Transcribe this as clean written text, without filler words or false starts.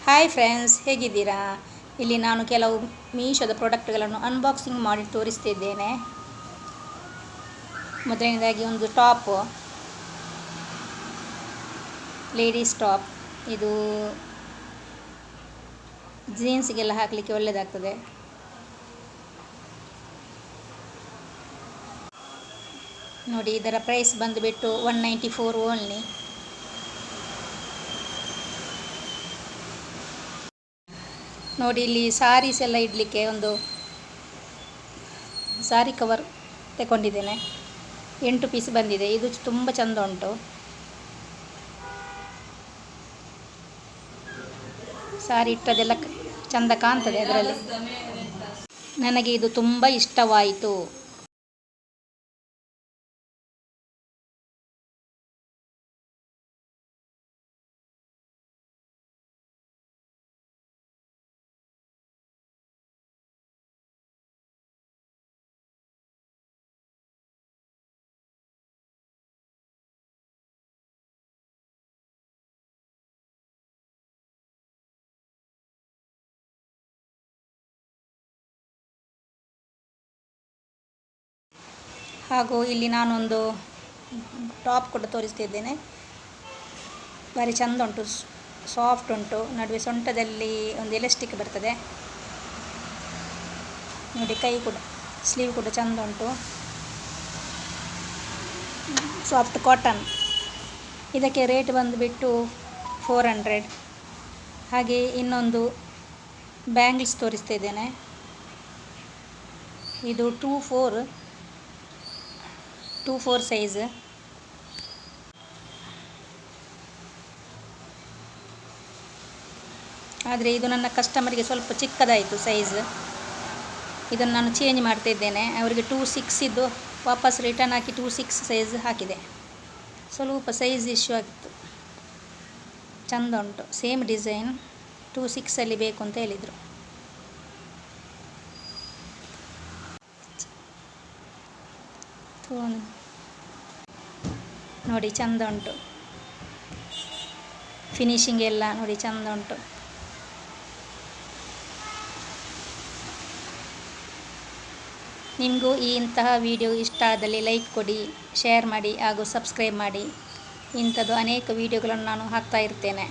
Hi friends, ಹೇಗಿದ್ದೀರಾ? ಇಲ್ಲಿ ನಾನು ಕೆಲವು ಮೀಶೋದ ಪ್ರಾಡಕ್ಟ್ಗಳನ್ನು ಅನ್ಬಾಕ್ಸಿಂಗ್ ಮಾಡಿ ತೋರಿಸ್ತಿದ್ದೇನೆ. ಮೊದಲನೇದಾಗಿ ಒಂದು ಟಾಪ್, ಲೇಡೀಸ್ ಟಾಪ್. ಇದು ಜೀನ್ಸ್ಗೆಲ್ಲ ಹಾಕಲಿಕ್ಕೆ ಒಳ್ಳೆಯದಾಗ್ತದೆ. ನೋಡಿ, ಇದರ ಪ್ರೈಸ್ ಬಂದುಬಿಟ್ಟು 194 ಓನ್ಲಿ. ನೋಡಿ, ಇಲ್ಲಿ ಸಾರೀಸ್ ಎಲ್ಲ ಇಡಲಿಕ್ಕೆ ಒಂದು ಸಾರಿ ಕವರ್ ತಗೊಂಡಿದ್ದೇನೆ. 8 ಪೀಸ್ ಬಂದಿದೆ. ಇದು ತುಂಬ ಚೆಂದ ಉಂಟು. ಸಾರಿ ಇಟ್ಟದೆಲ್ಲ ಚೆಂದ ಕಾಣ್ತದೆ ಅದರಲ್ಲಿ. ನನಗೆ ಇದು ತುಂಬ ಇಷ್ಟವಾಯಿತು. ಹಾಗೂ ಇಲ್ಲಿ ನಾನೊಂದು ಟಾಪ್ ಕೂಡ ತೋರಿಸ್ತಿದ್ದೇನೆ. ಭಾರಿ ಚೆಂದ ಉಂಟು, ಸಾಫ್ಟ್ ಉಂಟು. ನಡುವೆ ಸೊಂಟದಲ್ಲಿ ಒಂದು ಎಲಾಸ್ಟಿಕ್ ಬರ್ತದೆ. ನೋಡಿ, ಕೈ ಕೂಡ, ಸ್ಲೀವ್ ಕೂಡ ಚೆಂದ ಉಂಟು. Soft cotton. ಇದಕ್ಕೆ ರೇಟ್ ಬಂದುಬಿಟ್ಟು 400. ಹಾಗೆ ಇನ್ನೊಂದು ಬ್ಯಾಂಗಲ್ಸ್ ತೋರಿಸ್ತಿದ್ದೇನೆ. ಇದು 2-4 ಸೈಜ್. ಆದರೆ ಇದು ನನ್ನ ಕಸ್ಟಮರಿಗೆ ಸ್ವಲ್ಪ ಚಿಕ್ಕದಾಯಿತು ಸೈಜ್. ಇದನ್ನು ನಾನು ಚೇಂಜ್ ಮಾಡ್ತಿದ್ದೇನೆ. ಅವರಿಗೆ 2-6 ಇದ್ದು ವಾಪಸ್ ರಿಟರ್ನ್ ಹಾಕಿ 2-6 ಸೈಜ್ ಹಾಕಿದೆ. ಸ್ವಲ್ಪ ಸೈಜ್ ಇಶ್ಯೂ ಆಗಿತ್ತು. ಚೆಂದ ಉಂಟು, ಸೇಮ್ ಡಿಸೈನ್. 2-6 ಬೇಕು ಅಂತ ಹೇಳಿದರು. ನೋಡಿ, ಚೆಂದ ಉಂಟು. ಫಿನಿಶಿಂಗ್ ಎಲ್ಲ ನೋಡಿ ಚೆಂದ ಉಂಟು. ನಿಮಗೂ ಇಂತಹ ವಿಡಿಯೋ ಇಷ್ಟ ಆದಲ್ಲಿ ಲೈಕ್ ಕೊಡಿ, ಶೇರ್ ಮಾಡಿ ಹಾಗೂ ಸಬ್ಸ್ಕ್ರೈಬ್ ಮಾಡಿ. ಇಂಥದ್ದು ಅನೇಕ ವಿಡಿಯೋಗಳನ್ನು ನಾನು ಹಾಕ್ತಾ ಇರ್ತೇನೆ.